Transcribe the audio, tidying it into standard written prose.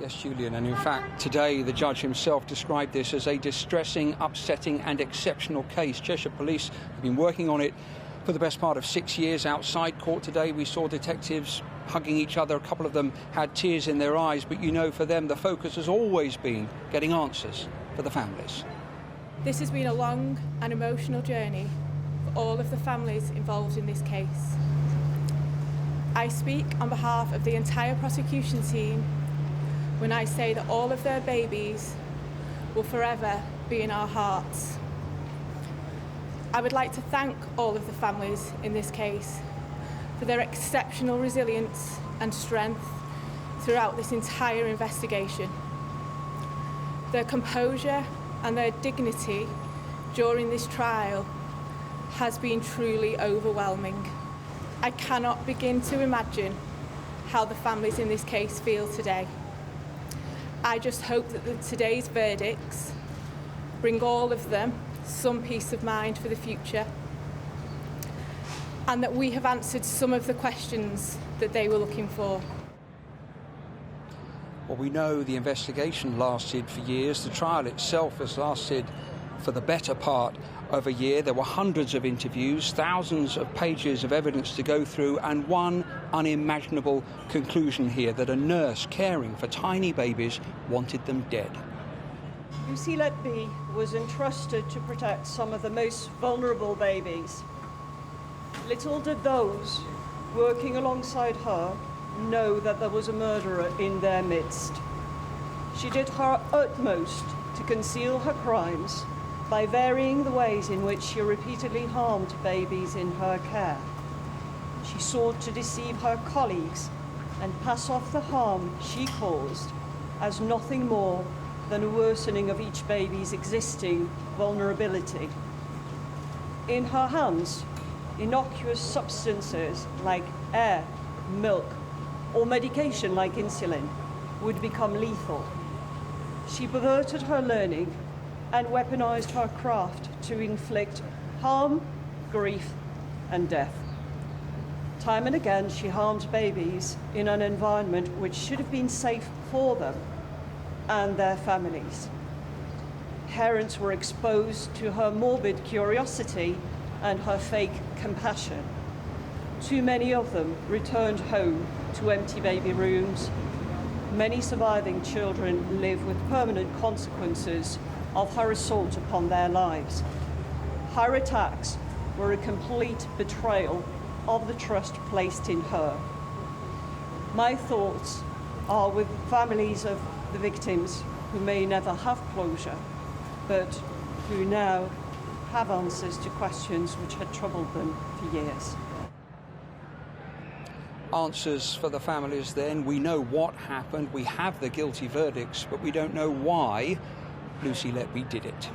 Yes, Julian, and in fact today the judge himself described this as a distressing, upsetting and exceptional case. Cheshire Police have been working on it for the best part of 6 years. Outside court today we saw detectives hugging each other. A couple of them had tears in their eyes, but you know, for them the focus has always been getting answers for the families. This has been a long and emotional journey for all of the families involved in this case. I speak on behalf of the entire prosecution team when I say that all of their babies will forever be in our hearts. I would like to thank all of the families in this case for their exceptional resilience and strength throughout this entire investigation. Their composure and their dignity during this trial has been truly overwhelming. I cannot begin to imagine how the families in this case feel today. I just hope that today's verdicts bring all of them some peace of mind for the future, and that we have answered some of the questions that they were looking for. Well, we know the investigation lasted for years. The trial itself has lasted for the better part of a year. There were hundreds of interviews, thousands of pages of evidence to go through, and one unimaginable conclusion here, that a nurse caring for tiny babies wanted them dead. Lucy Letby was entrusted to protect some of the most vulnerable babies. Little did those working alongside her know that there was a murderer in their midst. She did her utmost to conceal her crimes by varying the ways in which she repeatedly harmed babies in her care. She sought to deceive her colleagues and pass off the harm she caused as nothing more than a worsening of each baby's existing vulnerability. In her hands, innocuous substances like air, milk, or medication like insulin would become lethal. She perverted her learning and weaponized her craft to inflict harm, grief, and death. Time and again, she harmed babies in an environment which should have been safe for them and their families. Parents were exposed to her morbid curiosity and her fake compassion. Too many of them returned home to empty baby rooms. Many surviving children live with permanent consequences of her assault upon their lives. Her attacks were a complete betrayal of the trust placed in her. My thoughts are with families of the victims who may never have closure, but who now have answers to questions which had troubled them for years. Answers for the families then. We know what happened, we have the guilty verdicts, but we don't know why Lucy Letby did it.